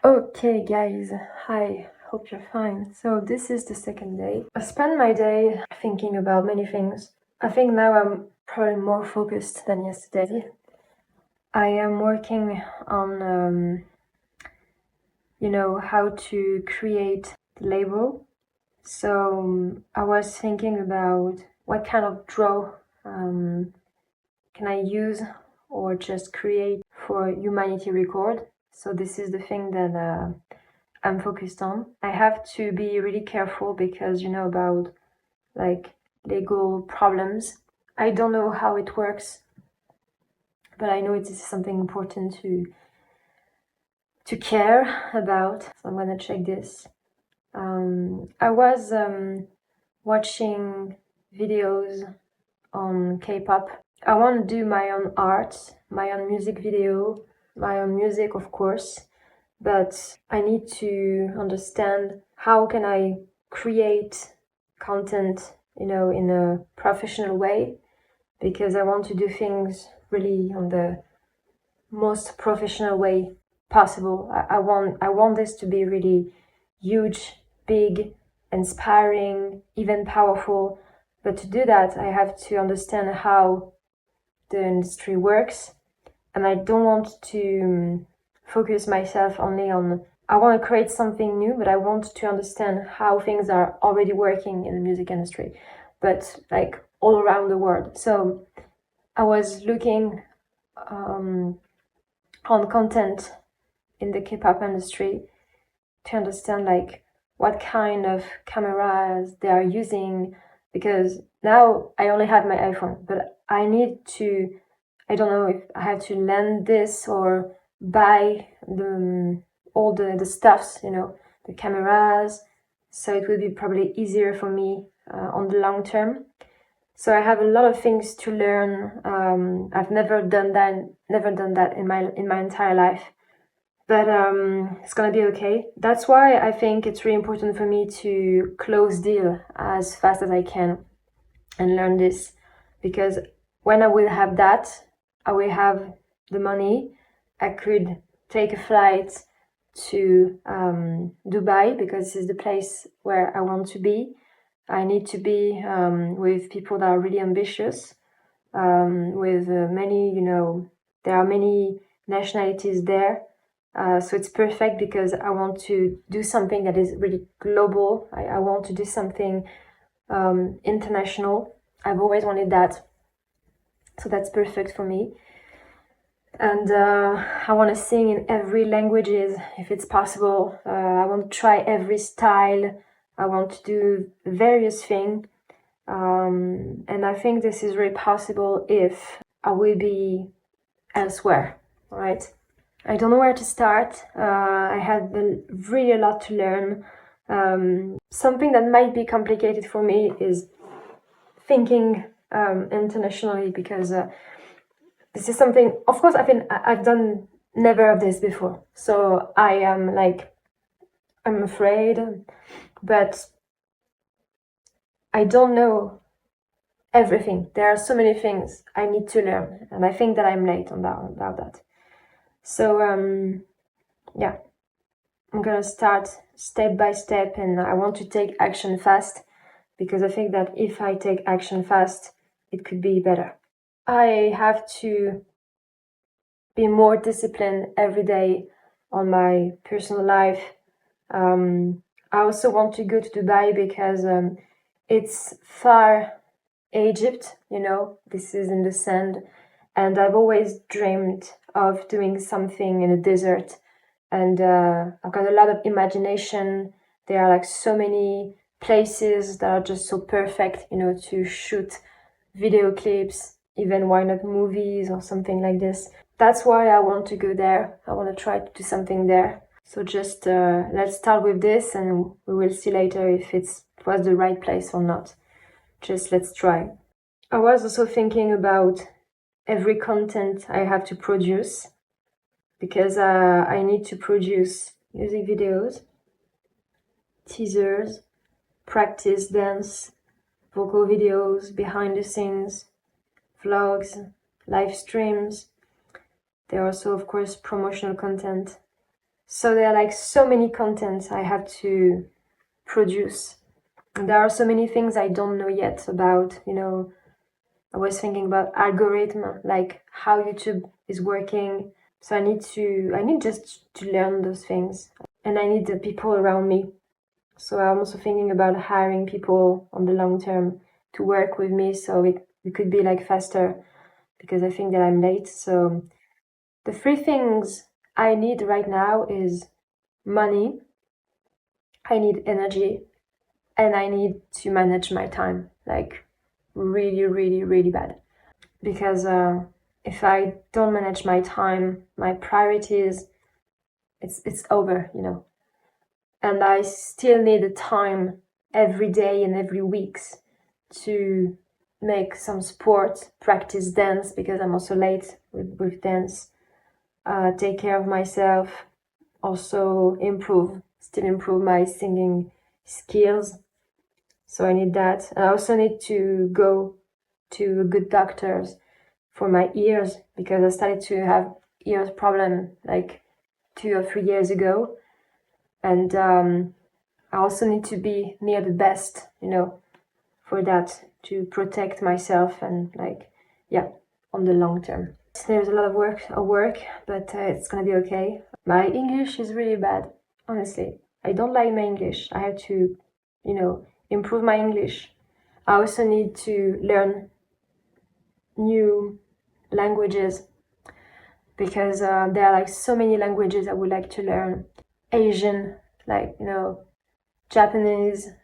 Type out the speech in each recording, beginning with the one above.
Okay, guys, hi, hope you're fine. So, this is the second day. I spent my day thinking about many things. I think now I'm probably more focused than yesterday. I am working on, how to create the label. So, I was thinking about what kind of draw can I use or just create for Humanity Record. So, this is the thing that I'm focused on. I have to be really careful because about like legal problems. I don't know how it works, but I know it is something important to care about. So I'm gonna check this. I was watching videos on K-pop. I want to do my own art, my own music video, my own music, of course. But I need to understand how can I create content, in a professional way, because I want to do things really on the most professional way possible. I want this to be really huge, big, inspiring, even powerful. But to do that, I have to understand how the industry works, and I don't want to focus myself only on. I want to create something new, but I want to understand how things are already working in the music industry, but like all around the world. So I was looking on content in the K-pop industry to understand like what kind of cameras they are using, because now I only have my iPhone, but I need to. I don't know if I have to lend this or buy all the stuffs, the cameras. So it will be probably easier for me on the long term. So I have a lot of things to learn. I've never done that in my entire life, but it's gonna be okay. That's why I think it's really important for me to close deal as fast as I can and learn this, because when I will have that, I will have the money. I could take a flight to Dubai, because this is the place where I want to be. I need to be with people that are really ambitious, with many, there are many nationalities there. So it's perfect because I want to do something that is really global. I want to do something international. I've always wanted that. So that's perfect for me. And I want to sing in every languages if it's possible. I want to try every style. I want to do various things. And I think this is really possible if I will be elsewhere, right? I don't know where to start. I have really a lot to learn. Something that might be complicated for me is thinking internationally, because this is something, of course, I've done never of this before. So I am I'm afraid, but I don't know everything. There are so many things I need to learn, and I think that I'm late on about that. So yeah, I'm gonna start step by step, and I want to take action fast, because I think that if I take action fast, it could be better. I have to be more disciplined every day on my personal life. I also want to go to Dubai because it's far Egypt, this is in the sand, and I've always dreamed of doing something in a desert, and I've got a lot of imagination. There are like so many places that are just so perfect, to shoot video clips, even why not movies or something like this. That's why I want to go there. I want to try to do something there. So just let's start with this, and we will see later if it was the right place or not. Just let's try. I was also thinking about every content I have to produce, because I need to produce music videos, teasers, practice dance, vocal videos, behind the scenes, vlogs, live streams. There are also, of course, promotional content. So there are like so many contents I have to produce. And there are so many things I don't know yet about, I was thinking about algorithm, like how YouTube is working. So I need just to learn those things, and I need the people around me. So I'm also thinking about hiring people on the long term to work with me, so it could be like faster, because I think that I'm late. So the three things I need right now is money, I need energy, and I need to manage my time, like really, really, really bad. Because if I don't manage my time, my priorities, it's over, And I still need the time every day and every weeks to make some sport, practice dance, because I'm also late with dance, take care of myself, also still improve my singing skills. So I need that. I also need to go to good doctors for my ears, because I started to have ears problem like 2 or 3 years ago. And I also need to be near the best, for that, to protect myself and on the long term. There's a lot of work, but it's gonna be okay. My English is really bad, honestly. I don't like my English. I have to, improve my English. I also need to learn new languages, because there are like so many languages I would like to learn. Asian, like, Japanese,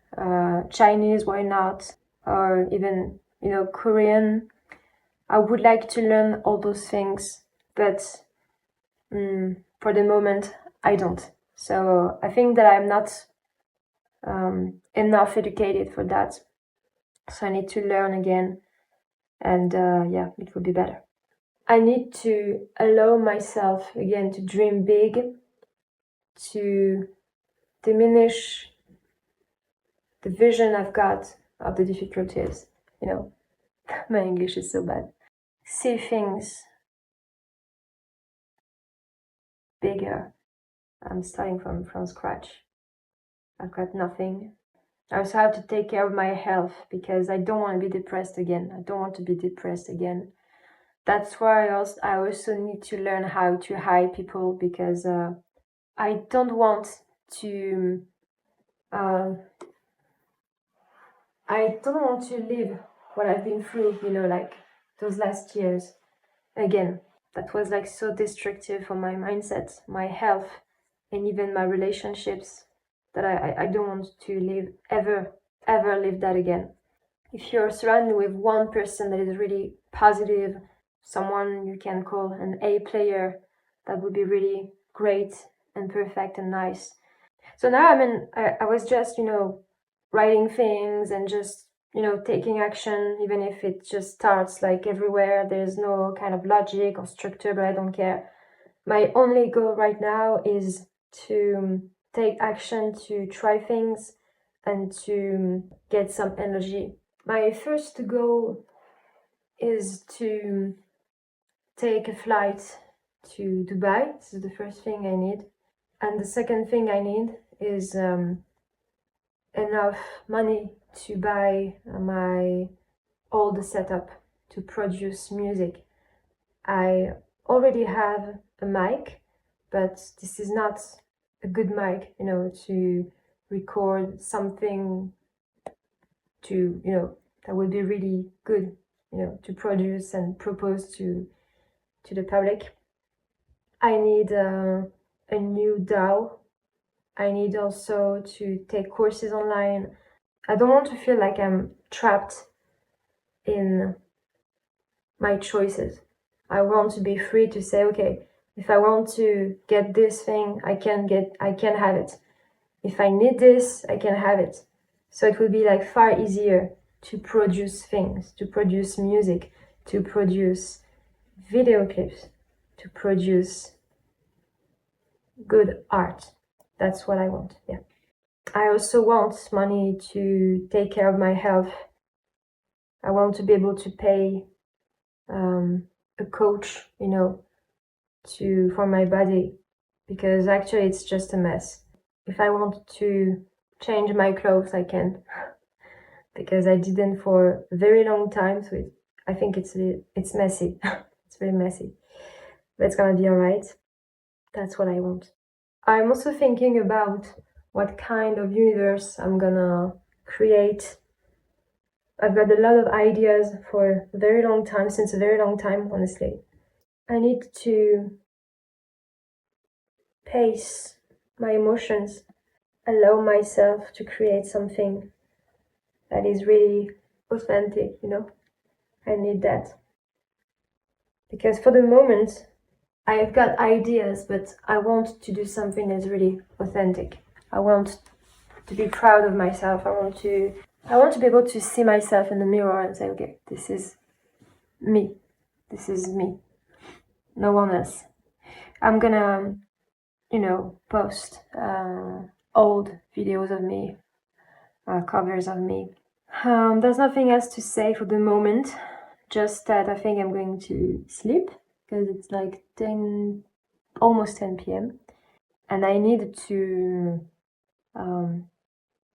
Chinese, why not? Or even, Korean. I would like to learn all those things, but for the moment, I don't. So I think that I'm not enough educated for that. So I need to learn again, and it will be better. I need to allow myself again to dream big, to diminish the vision I've got of the difficulties. My English is so bad. See things bigger. I'm starting from scratch. I've got nothing. I also have to take care of my health, because I don't want to be depressed again. I don't want to be depressed again. That's why I also need to learn how to hire people, because I don't want to live what I've been through, like those last years again. That was like so destructive for my mindset, my health, and even my relationships, that I don't want to ever live that again. If you're surrounded with one person that is really positive, someone you can call an A player, that would be really great and perfect and nice. So now I was just, writing things and just, taking action, even if it just starts like everywhere. There's no kind of logic or structure, but I don't care. My only goal right now is to take action, to try things, and to get some energy. My first goal is to take a flight to Dubai. This is the first thing I need. And the second thing I need is enough money to buy all the setup to produce music. I already have a mic, but this is not a good mic, to record something that would be really good, to produce and propose to the public. I need a new DAW. I need also to take courses online. I don't want to feel like I'm trapped in my choices. I want to be free to say, okay, if I want to get this thing, I can have it. If I need this, I can have it. So it will be like far easier to produce things, to produce music, to produce video clips, to produce good art. That's what I want. Yeah. I also want money to take care of my health. I want to be able to pay a coach, for my body, because actually it's just a mess. If I want to change my clothes, I can't because I didn't for a very long time. So I think it's messy. It's very messy, but it's gonna be alright. That's what I want. I'm also thinking about what kind of universe I'm gonna create. I've got a lot of ideas for a very long time, since a very long time, honestly. I need to pace my emotions, allow myself to create something that is really authentic, I need that. Because for the moment, I've got ideas, but I want to do something that's really authentic. I want to be proud of myself. I want to be able to see myself in the mirror and say, okay, this is me. This is me. No one else. I'm gonna, post old videos of me, covers of me. There's nothing else to say for the moment. Just that I think I'm going to sleep because it's like almost 10 p.m. and I need to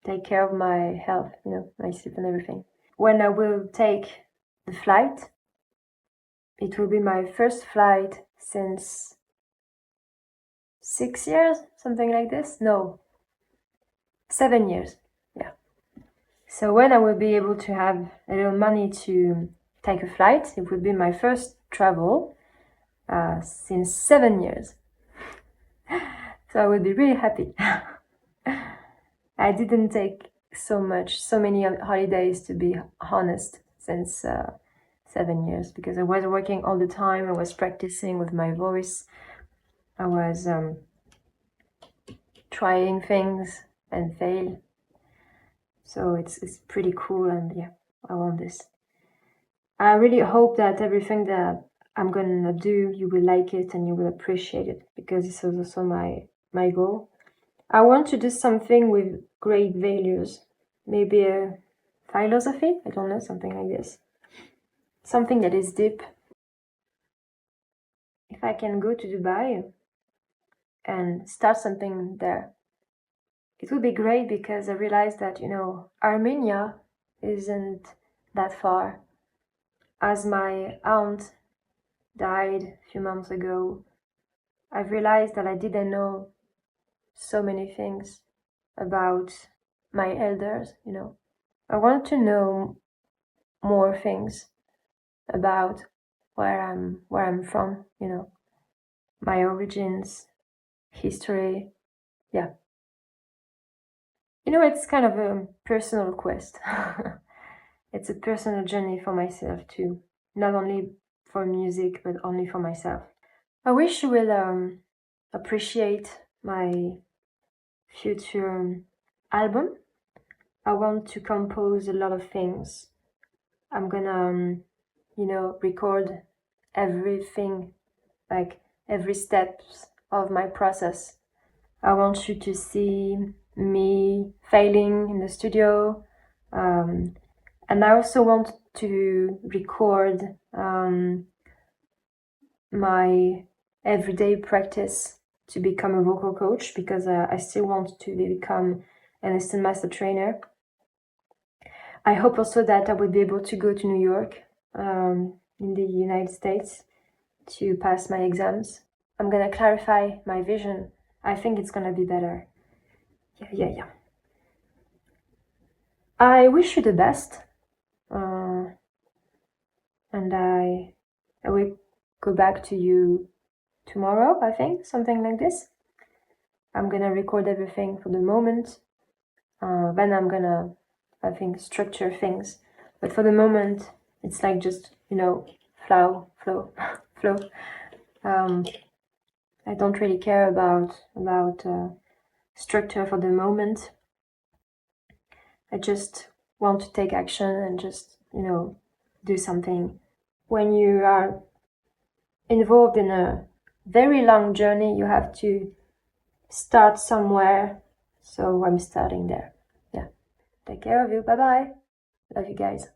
take care of my health, my sleep and everything. When I will take the flight, it will be my first flight since 6 years, something like this. No, 7 years. Yeah. So when I will be able to have a little money to take a flight, it will be my first travel since 7 years. So I will be really happy. I didn't take so many holidays, to be honest, since 7 years, because I was working all the time. I was practicing with my voice. I was trying things and fail. So it's pretty cool, and yeah, I want this. I really hope that everything that I'm gonna do, you will like it and you will appreciate it, because this is also my goal. I want to do something with great values, maybe a philosophy, I don't know, something like this. Something that is deep. If I can go to Dubai and start something there, it would be great, because I realized that, Armenia isn't that far. As my aunt died a few months ago, I've realized that I didn't know so many things about my elders, I want to know more things about where I'm from, my origins, history. Yeah. It's kind of a personal quest. It's a personal journey for myself too, not only for music, but only for myself. I wish you will appreciate my future album. I want to compose a lot of things. I'm gonna, record everything, like every steps of my process. I want you to see me failing in the studio. And I also want to record my everyday practice to become a vocal coach, because I still want to become an assistant master trainer. I hope also that I will be able to go to New York, in the United States, to pass my exams. I'm gonna clarify my vision. I think it's gonna be better. Yeah. I wish you the best, and I will go back to you tomorrow, I think, something like this. I'm gonna record everything for the moment. Then I'm gonna, I think, structure things. But for the moment, it's like just, flow. I don't really care about structure for the moment. I just want to take action and just, do something. When you are involved in a very long journey, you have to start somewhere. So I'm starting there. Yeah. Take care of you. Bye bye. Love you guys.